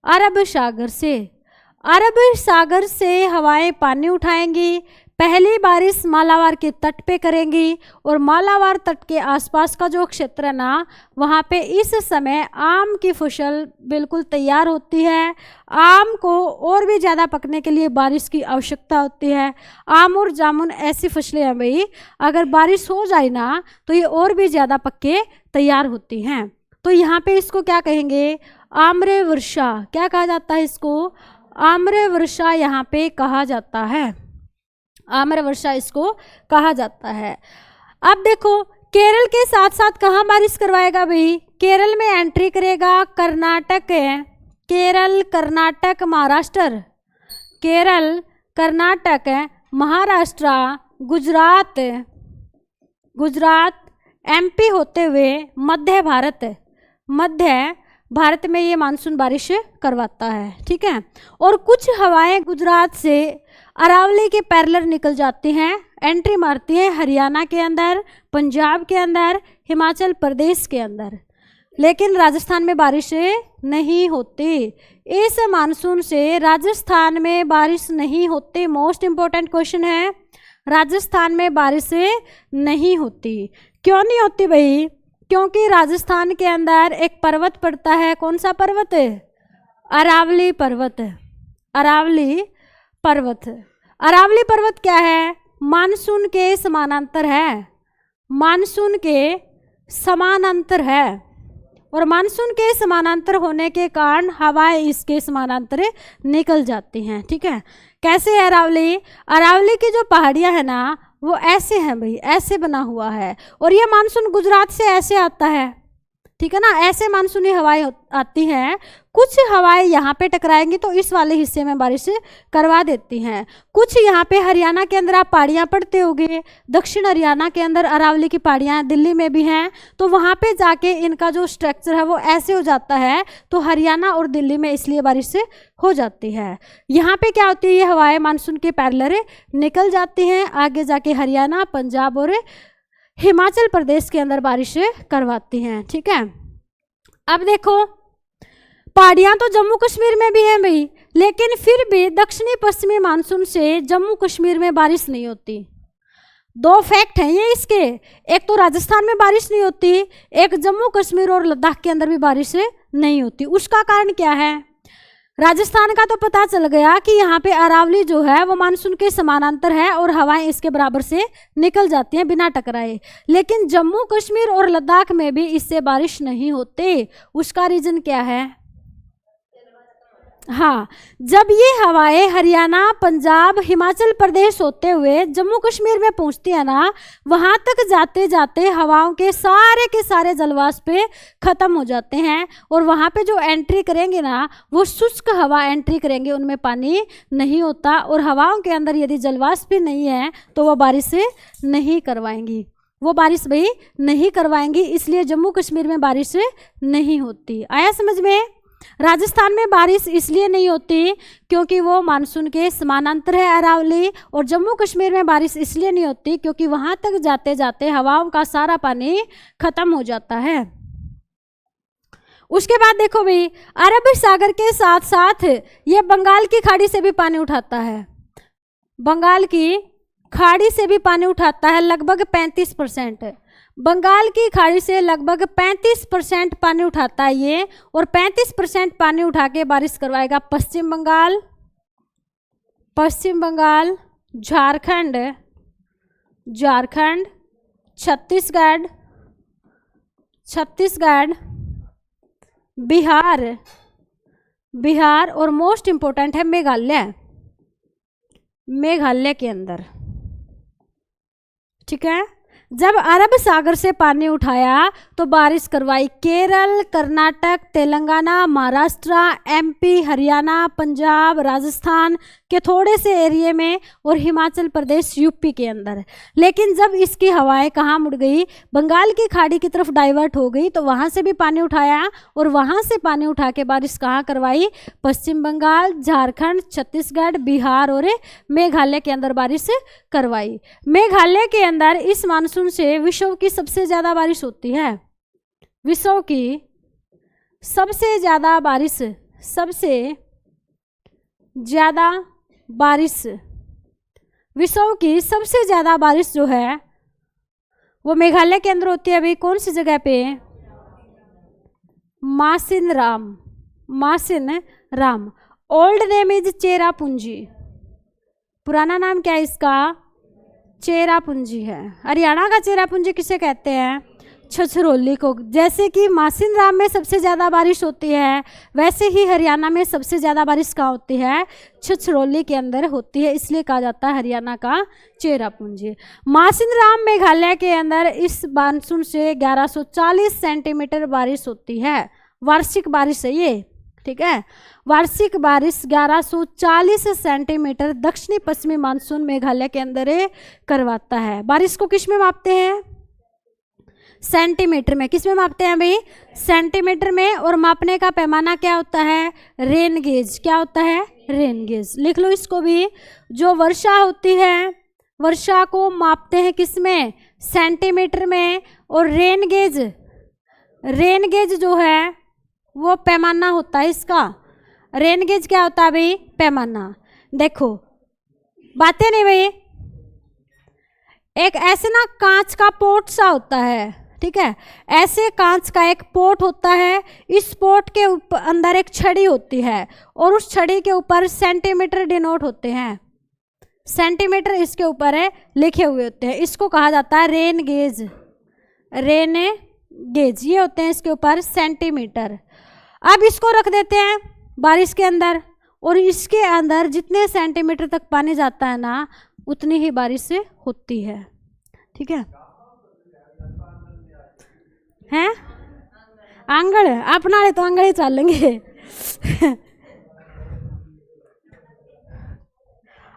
अरब सागर से। अरब सागर से हवाएं पानी उठाएंगी। पहली बारिश मालाबार के तट पे करेंगी और मालाबार तट के आसपास का जो क्षेत्र है ना वहाँ पे इस समय आम की फसल बिल्कुल तैयार होती है। आम को और भी ज़्यादा पकने के लिए बारिश की आवश्यकता होती है। आम और जामुन ऐसी फसलें हैं भाई, अगर बारिश हो जाए ना तो ये और भी ज़्यादा पक के तैयार होती हैं। तो यहाँ पे इसको क्या कहेंगे? आम्र वर्षा। क्या कहा जाता है इसको? आम्र वर्षा यहाँ पे कहा जाता है। आम्र वर्षा इसको कहा जाता है। अब देखो केरल के साथ साथ कहाँ बारिश करवाएगा भाई? केरल में एंट्री करेगा कर्नाटक है। केरल, कर्नाटक, महाराष्ट्र। केरल, कर्नाटक, महाराष्ट्र, गुजरात, एमपी होते हुए मध्य भारत में ये मानसून बारिश करवाता है। ठीक है। और कुछ हवाएं गुजरात से अरावली के पैरेलल निकल जाती हैं, एंट्री मारती हैं हरियाणा के अंदर, पंजाब के अंदर, हिमाचल प्रदेश के अंदर, लेकिन राजस्थान में बारिश नहीं होती। इस मानसून से राजस्थान में बारिश नहीं होती। मोस्ट इम्पोर्टेंट क्वेश्चन है, राजस्थान में बारिश नहीं होती। क्यों नहीं होती भाई? क्योंकि राजस्थान के अंदर एक पर्वत पड़ता है। कौन सा पर्वत? अरावली पर्वत। अरावली पर्वत क्या है? मानसून के समानांतर है। मानसून के समानांतर है और मानसून के समानांतर होने के कारण हवाएं इसके समानांतर निकल जाती हैं। ठीक है। कैसे है अरावली? अरावली की जो पहाड़ियां है ना वो ऐसे हैं भाई, ऐसे बना हुआ है और ये मानसून गुजरात से ऐसे आता है। ठीक है ना, ऐसे मानसूनी हवाएं आती हैं। कुछ हवाएं यहाँ पे टकराएंगी तो इस वाले हिस्से में बारिश करवा देती हैं। कुछ यहाँ पे हरियाणा के अंदर आप पहाड़ियाँ पड़ते होंगे, दक्षिण हरियाणा के अंदर अरावली की पहाड़ियाँ, दिल्ली में भी हैं, तो वहाँ पे जाके इनका जो स्ट्रक्चर है वो ऐसे हो जाता है, तो हरियाणा और दिल्ली में इसलिए बारिश हो जाती है। यहाँ पे क्या होती है? ये हवाएं मानसून के पैरेलल निकल जाती हैं, आगे जाके हरियाणा, पंजाब और हिमाचल प्रदेश के अंदर बारिश करवाती हैं। ठीक है। अब देखो पहाड़ियाँ तो जम्मू कश्मीर में भी हैं भाई, लेकिन फिर भी दक्षिणी पश्चिमी मानसून से जम्मू कश्मीर में बारिश नहीं होती। दो फैक्ट हैं ये इसके, एक तो राजस्थान में बारिश नहीं होती, एक जम्मू कश्मीर और लद्दाख के अंदर भी बारिश नहीं होती। उसका कारण क्या है? राजस्थान का तो पता चल गया कि यहाँ पे अरावली जो है वो मानसून के समानांतर है और हवाएं इसके बराबर से निकल जाती हैं बिना टकराए, लेकिन जम्मू कश्मीर और लद्दाख में भी इससे बारिश नहीं होती। उसका रीजन क्या है? हाँ, जब ये हवाएं हरियाणा, पंजाब, हिमाचल प्रदेश होते हुए जम्मू कश्मीर में पहुंचती है ना, वहां तक जाते जाते हवाओं के सारे जलवाष्प खत्म हो जाते हैं और वहां पे जो एंट्री करेंगे ना, वो शुष्क हवा एंट्री करेंगे, उनमें पानी नहीं होता और हवाओं के अंदर यदि जलवाष्प भी नहीं है तो वो बारिश नहीं करवाएंगी, वो बारिश भाई नहीं करवाएंगी, इसलिए जम्मू कश्मीर में बारिश नहीं होती। आया समझ में? राजस्थान में बारिश इसलिए नहीं होती क्योंकि वो मानसून के समानांतर है अरावली, और जम्मू कश्मीर में बारिश इसलिए नहीं होती क्योंकि वहां तक जाते जाते हवाओं का सारा पानी खत्म हो जाता है। उसके बाद देखो भाई, अरब सागर के साथ साथ ये बंगाल की खाड़ी से भी पानी उठाता है, बंगाल की खाड़ी से भी पानी उठाता है, लगभग 35%। बंगाल की खाड़ी से लगभग 35% पानी उठाता है ये, और 35% पानी उठा के बारिश करवाएगा पश्चिम बंगाल, झारखंड, छत्तीसगढ़, बिहार और मोस्ट इंपॉर्टेंट है मेघालय के अंदर। ठीक है, जब अरब सागर से पानी उठाया तो बारिश करवाई केरल, कर्नाटक, तेलंगाना, महाराष्ट्र, एमपी, हरियाणा, पंजाब, राजस्थान के थोड़े से एरिया में और हिमाचल प्रदेश, यूपी के अंदर। लेकिन जब इसकी हवाएं कहाँ मुड़ गई, बंगाल की खाड़ी की तरफ डाइवर्ट हो गई, तो वहाँ से भी पानी उठाया और वहाँ से पानी उठा के बारिश कहाँ करवाई, पश्चिम बंगाल, झारखंड, छत्तीसगढ़, बिहार और मेघालय के अंदर बारिश करवाई। मेघालय के अंदर इस मानसून से विश्व की सबसे ज़्यादा बारिश होती है, विश्व की सबसे ज़्यादा बारिश, विश्व की सबसे ज़्यादा बारिश जो है वो मेघालय के अंदर होती है। अभी कौन सी जगह पे? Mawsynram. Old name is Cherrapunji, पुराना नाम क्या है इसका? चेरापूंजी है। हरियाणा का चेरापूंजी किसे कहते हैं? छछरौली को। जैसे कि मासिनराम में सबसे ज़्यादा बारिश होती है, वैसे ही हरियाणा में सबसे ज़्यादा बारिश कहाँ होती है? छछरौली के अंदर होती है, इसलिए कहा जाता है हरियाणा का चेरापूंजी। मासिनराम मेघालय के अंदर इस मानसून से 1140 सेंटीमीटर बारिश होती है, वार्षिक बारिश है ये। ठीक है, वार्षिक बारिश 1140 सेंटीमीटर दक्षिणी पश्चिमी मानसून मेघालय के अंदर करवाता है। बारिश को किस में मापते हैं? सेंटीमीटर में। किस में मापते हैं भाई? सेंटीमीटर में। और मापने का पैमाना क्या होता है? Rain gauge. क्या होता है? Rain gauge. लिख लो इसको भी। जो वर्षा होती है, वर्षा को मापते हैं किस में? सेंटीमीटर में। और रेन गेज जो है वो पैमाना होता है इसका। रेन गेज क्या होता है भाई? पैमाना। देखो बातें नहीं भाई, एक ऐसे ना कांच का पोट सा होता है, ठीक है, ऐसे कांच का एक पोट होता है, इस पोट के अंदर एक छड़ी होती है और उस छड़ी के ऊपर सेंटीमीटर डिनोट होते हैं, सेंटीमीटर इसके ऊपर है लिखे हुए होते हैं, इसको कहा जाता है रेन गेज। रेन गेज ये होते हैं इसके ऊपर सेंटीमीटर। अब इसको रख देते हैं बारिश के अंदर और इसके अंदर जितने सेंटीमीटर तक पानी जाता है ना, उतनी ही बारिश होती है। ठीक है, हैं आंगड़ अपना तो आंगड़ ही चल लेंगे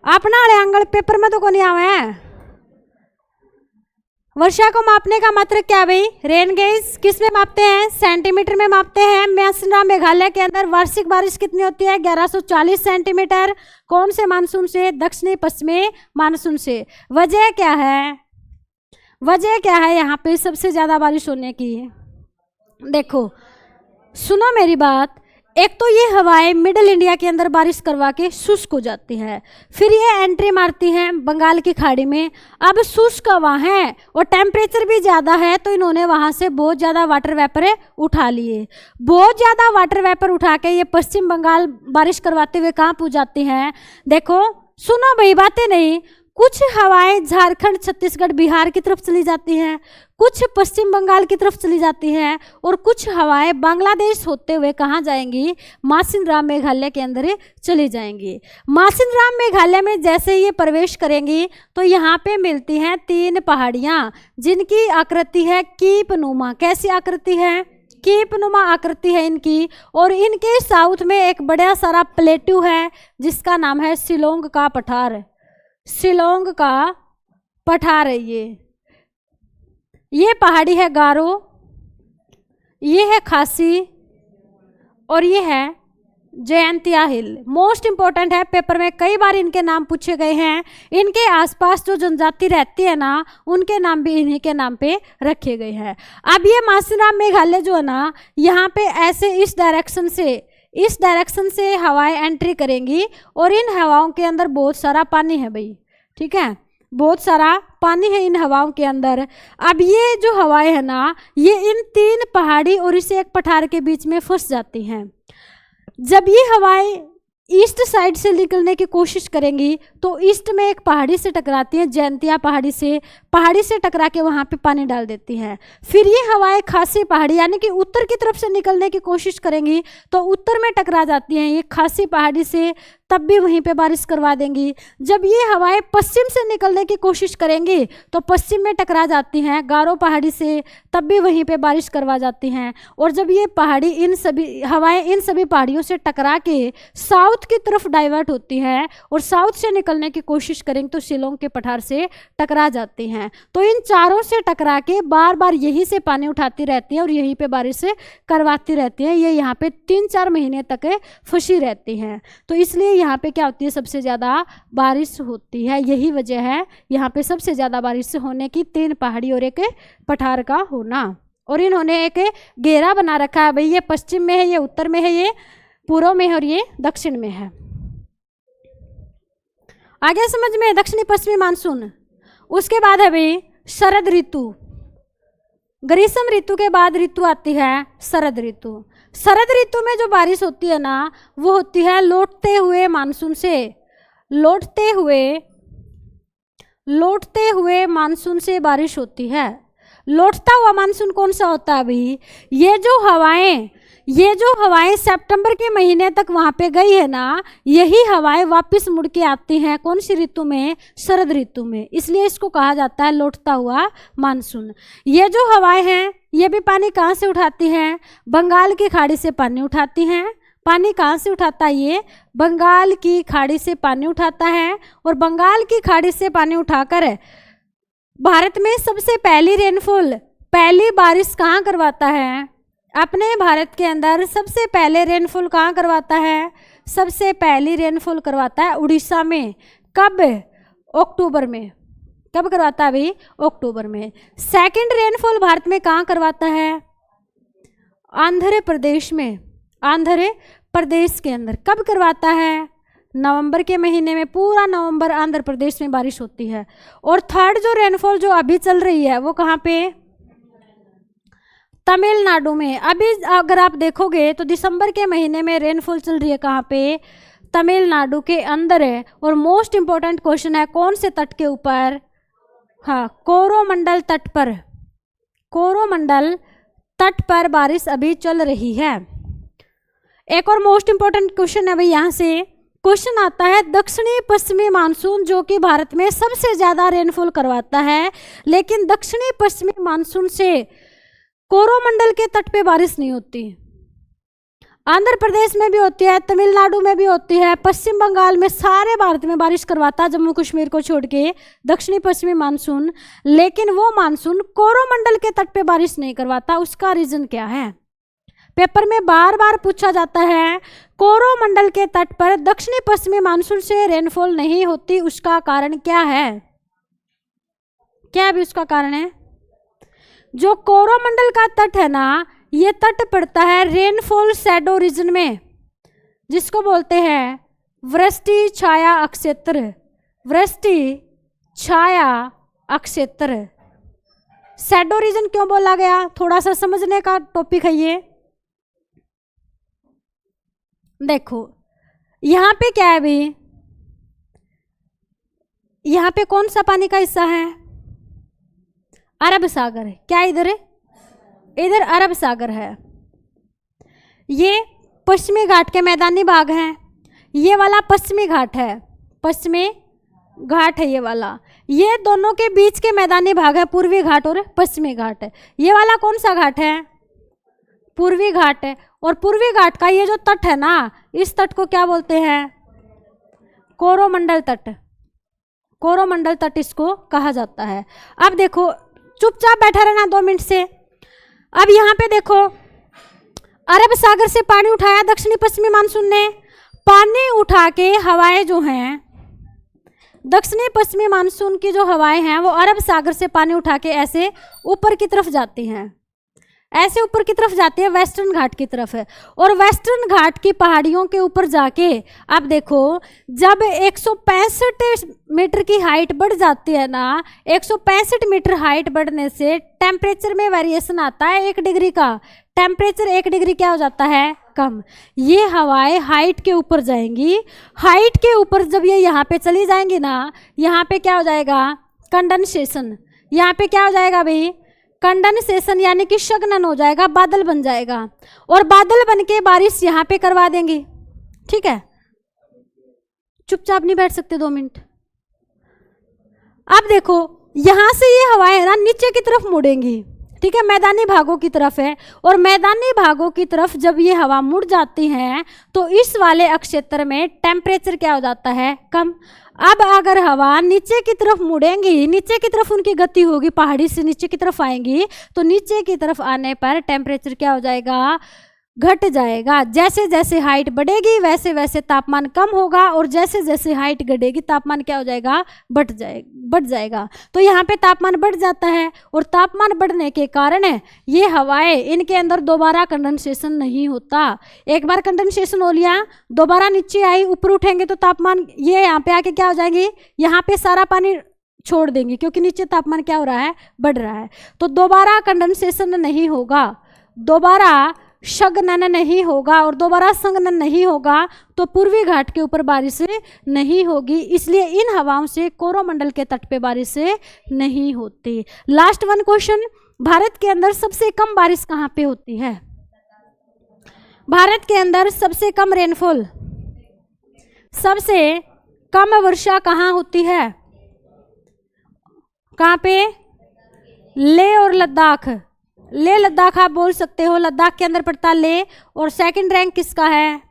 अपना वाले आंगड़ पेपर में तो को नहीं आवे हैं। वर्षा को मापने का मात्रक क्या भाई? Rain gauge. किस में मापते हैं? सेंटीमीटर में मापते हैं। मासिनराम मेघालय के अंदर वार्षिक बारिश कितनी होती है? 1140 सेंटीमीटर। कौन से मानसून से? दक्षिणी पश्चिमी मानसून से। वजह क्या है? वजह क्या है यहाँ पे सबसे ज़्यादा बारिश होने की? देखो सुनो मेरी बात, एक तो ये हवाएं मिडिल इंडिया के अंदर बारिश करवा के शुष्क हो जाती है, फिर ये एंट्री मारती हैं बंगाल की खाड़ी में। अब शुष्क हवा है और टेम्परेचर भी ज़्यादा है, तो इन्होंने वहाँ से बहुत ज़्यादा वाटर वेपर उठा लिए। बहुत ज़्यादा वाटर वेपर उठा के ये पश्चिम बंगाल बारिश करवाते हुए कहाँ पहुँच जाती हैं? देखो सुनो भाई, बातें नहीं, कुछ हवाएं झारखंड, छत्तीसगढ़, बिहार की तरफ चली जाती हैं, कुछ पश्चिम बंगाल की तरफ चली जाती हैं, और कुछ हवाएं बांग्लादेश होते हुए कहाँ जाएंगी, मासिनराम मेघालय के अंदर चली जाएंगी। मासिनराम मेघालय में जैसे ये प्रवेश करेंगी तो यहाँ पे मिलती हैं 3 पहाड़ियाँ जिनकी आकृति है कीपनुमा। कैसी आकृति है? कीपनुमा आकृति है इनकी। और इनके साउथ में एक बड़ा सारा प्लेट्यू है जिसका नाम है शिलोंग का पठार। शिलोंग का पठार है ये पहाड़ी है गारो, ये है खासी, और ये है जयंतिया हिल। मोस्ट इंपॉर्टेंट है, पेपर में कई बार इनके नाम पूछे गए हैं। इनके आसपास जो जनजाति रहती है ना, उनके नाम भी इन्हीं के नाम पे रखे गए हैं। अब ये मासिनराम मेघालय जो है ना, यहाँ पे ऐसे इस डायरेक्शन से हवाएं एंट्री करेंगी और इन हवाओं के अंदर बहुत सारा पानी है भाई, ठीक है, बहुत सारा पानी है इन हवाओं के अंदर। अब ये जो हवाएं है ना, ये इन 3 पहाड़ी और इस एक पठार के बीच में फंस जाती हैं। जब ये हवाएं ईस्ट साइड से निकलने की कोशिश करेंगी तो ईस्ट में एक पहाड़ी से टकराती हैं, जयंतिया पहाड़ी से टकरा के वहाँ पे पानी डाल देती हैं। फिर ये हवाएं खासी पहाड़ी यानी कि उत्तर की तरफ से निकलने की कोशिश करेंगी तो उत्तर में टकरा जाती हैं ये खासी पहाड़ी से, तब भी वहीं पे बारिश करवा देंगी। जब ये हवाएं पश्चिम से निकलने की कोशिश करेंगी तो पश्चिम में टकरा जाती हैं गारो पहाड़ी से, तब भी वहीं पे बारिश करवा जाती हैं। और जब ये हवाएं इन सभी पहाड़ियों से टकरा के साउथ की तरफ डाइवर्ट होती हैं और साउथ से निकलने की कोशिश करेंगे तो शिलोंग के पठार से टकरा जाती हैं। तो इन चारों से टकरा के बार बार यहीं से पानी उठाती रहती हैं और यहीं पे बारिश करवाती रहती हैं। ये यहाँ पे 3-4 महीने तक फंसी रहती हैं। तो इसलिए यहाँ पे क्या होती है, सबसे ज़्यादा बारिश होती है। यही वजह है यहाँ पे सबसे ज़्यादा बारिश होने की 3 पहाड़ी और एक पठार का होना। और इन्होंने एक घेरा बना रखा है भाई, ये पश्चिम में है, ये उत्तर में है, ये पूर्व में है और ये दक्षिण में है। आगे समझ में, दक्षिणी पश्चिमी मानसून। उसके बाद है भाई शरद ऋतु। ग्रीष्म ऋतु के बाद ऋतु आती है शरद ऋतु। शरद ऋतु में जो बारिश होती है ना, वो होती है लौटते हुए मानसून से, लौटते हुए मानसून से बारिश होती है। लौटता हुआ मानसून कौन सा होता है भाई? ये जो हवाएं सितंबर के महीने तक वहाँ पे गई है ना, यही हवाएं वापस मुड़ के आती हैं कौन सी ऋतु में? शरद ऋतु में। इसलिए इसको कहा जाता है लौटता हुआ मानसून। ये जो हवाएं हैं ये भी पानी कहाँ से उठाती हैं? बंगाल की खाड़ी से पानी उठाती हैं। पानी कहाँ से उठाता है? ये बंगाल की खाड़ी से पानी उठाता है। और बंगाल की खाड़ी से पानी उठाकर भारत में सबसे पहली रेनफॉल, पहली बारिश कहाँ करवाता है? अपने भारत के अंदर सबसे पहले रेनफॉल कहाँ करवाता है? सबसे पहली रेनफॉल करवाता है उड़ीसा में। कब? अक्टूबर में। कब करवाता है भाई? अक्टूबर में। सेकंड रेनफॉल भारत में कहाँ करवाता है? आंध्र प्रदेश में। आंध्र प्रदेश के अंदर कब करवाता है? नवंबर के महीने में। पूरा नवंबर आंध्र प्रदेश में बारिश होती है। और थर्ड जो रेनफॉल जो अभी चल रही है वो कहाँ पे? तमिलनाडु में। अभी अगर आप देखोगे तो दिसंबर के महीने में रेनफॉल चल रही है कहाँ पे? तमिलनाडु के अंदर है। और मोस्ट इंपॉर्टेंट क्वेश्चन है, कौन से तट के ऊपर? हाँ, कोरोमंडल तट पर। कोरोमंडल तट पर बारिश अभी चल रही है। एक और मोस्ट इंपॉर्टेंट क्वेश्चन है भाई, यहाँ से क्वेश्चन आता है दक्षिणी पश्चिमी मानसून जो कि भारत में सबसे ज़्यादा रेनफॉल करवाता है, लेकिन दक्षिणी पश्चिमी मानसून से कोरोमंडल के तट पे बारिश नहीं होती। आंध्र प्रदेश में भी होती है, तमिलनाडु में भी होती है, पश्चिम बंगाल में, सारे भारत में बारिश करवाता है जम्मू कश्मीर को छोड़ के दक्षिणी पश्चिमी मानसून। लेकिन वो मानसून कोरोमंडल के तट पे बारिश नहीं करवाता। उसका रीजन क्या है? पेपर में बार बार पूछा जाता है, कोरोमंडल के तट पर दक्षिणी पश्चिमी मानसून से रेनफॉल नहीं होती, उसका कारण क्या है? क्या भी उसका कारण है? जो कोरोमंडल का तट है ना, ये तट पड़ता है रेनफॉल शैडो रीजन में, जिसको बोलते हैं वृष्टि छाया अक्षेत्र। वृष्टि छाया अक्षेत्र। शैडो रीजन क्यों बोला गया? थोड़ा सा समझने का टॉपिक है ये। देखो यहाँ पे क्या है भाई, यहाँ पे कौन सा पानी का हिस्सा है? अरब सागर है। क्या इधर है? इधर अरब सागर है। ये पश्चिमी घाट के मैदानी भाग हैं। ये वाला पश्चिमी घाट है, पश्चिमी घाट है ये वाला। ये दोनों के बीच के मैदानी भाग है, पूर्वी घाट और पश्चिमी घाट है। ये वाला कौन सा घाट है? पूर्वी घाट है। और पूर्वी घाट का ये जो तट है ना, इस तट को क्या बोलते हैं? कोरोमंडल तट। कोरोमंडल तट इसको कहा जाता है। अब देखो, चुपचाप बैठा रहना 2 मिनट से। अब यहाँ पे देखो, अरब सागर से पानी उठाया दक्षिणी पश्चिमी मानसून ने। पानी उठा के हवाएं जो हैं, दक्षिणी पश्चिमी मानसून की जो हवाएं हैं वो अरब सागर से पानी उठा के ऐसे ऊपर की तरफ जाती हैं, ऐसे ऊपर की तरफ जाती है, वेस्टर्न घाट की तरफ है। और वेस्टर्न घाट की पहाड़ियों के ऊपर जाके अब देखो, जब 165 मीटर की हाइट बढ़ जाती है ना, 165 मीटर हाइट बढ़ने से टेम्परेचर में वेरिएशन आता है 1 डिग्री का। टेम्परेचर 1 डिग्री क्या हो जाता है? कम। ये हवाएं हाइट के ऊपर जाएंगी। हाइट के ऊपर जब ये यहाँ पे चली जाएंगी ना, यहाँ पे क्या हो जाएगा? कंडेंसेशन। यहाँ पे क्या हो जाएगा भाई? कंडेंसेशन, यानी कि शगनन हो जाएगा, बादल बन जाएगा। और बादल बन के बारिश यहाँ पे करवा देंगी। ठीक है, चुपचाप नहीं बैठ सकते 2 मिनट। अब देखो, यहाँ से ये हवाएं ना नीचे की तरफ मुड़ेंगी। ठीक है, मैदानी भागों की तरफ है। और मैदानी भागों की तरफ जब ये हवा मुड़ जाती है तो इस वाले अक्षेत्र में टेम्परेचर क्या हो जाता है? कम। अब अगर हवा नीचे की तरफ मुड़ेंगी, नीचे की तरफ उनकी गति होगी, पहाड़ी से नीचे की तरफ आएंगी, तो नीचे की तरफ आने पर टेम्परेचर क्या हो जाएगा? घट जाएगा। जैसे जैसे हाइट बढ़ेगी वैसे वैसे तापमान कम होगा, और जैसे जैसे हाइट घटेगी तापमान क्या हो जाएगा? बढ़ जाएगा। तो यहाँ पे तापमान बढ़ जाता है, और तापमान बढ़ने के कारण ये हवाएं, इनके अंदर दोबारा कंडेंसेशन नहीं होता। एक बार कंडेंसेशन हो लिया, दोबारा नीचे आई, ऊपर उठेंगे तो तापमान ये यहाँ पे आके क्या हो जाएंगी? यहाँ पे सारा पानी छोड़ देंगे, क्योंकि नीचे तापमान क्या हो रहा है? बढ़ रहा है। तो दोबारा कंडेंसेशन नहीं होगा, दोबारा शगनन नहीं होगा, और दोबारा संगनन नहीं होगा, तो पूर्वी घाट के ऊपर बारिश नहीं होगी। इसलिए इन हवाओं से कोरोमंडल के तट पे बारिश नहीं होती। लास्ट 1 क्वेश्चन, भारत के अंदर सबसे कम बारिश कहाँ पे होती है? भारत के अंदर सबसे कम रेनफॉल, सबसे कम वर्षा कहाँ होती है? कहाँ पे? लेह और लद्दाख। लेह लद्दाख आप बोल सकते हो, लद्दाख के अंदर पड़ता लेह। और सेकंड रैंक किसका है?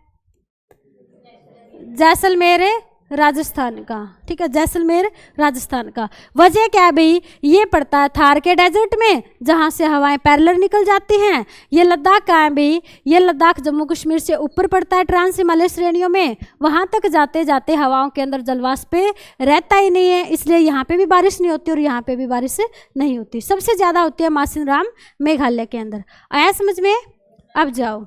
जैसलमेर राजस्थान का। ठीक है, जैसलमेर राजस्थान का। वजह क्या है भाई? ये पड़ता है थार के डेजर्ट में, जहाँ से हवाएं पैरेलल निकल जाती हैं। ये लद्दाख कहाँ है भाई? ये लद्दाख जम्मू कश्मीर से ऊपर पड़ता है, ट्रांस हिमालय श्रेणियों में। वहाँ तक जाते जाते हवाओं के अंदर जलवाष्प रहता ही नहीं है, इसलिए यहाँ पे भी बारिश नहीं होती और यहाँ पे भी बारिश नहीं होती। सबसे ज़्यादा होती है मासिनराम मेघालय के अंदर। आया समझ में? अब जाओ।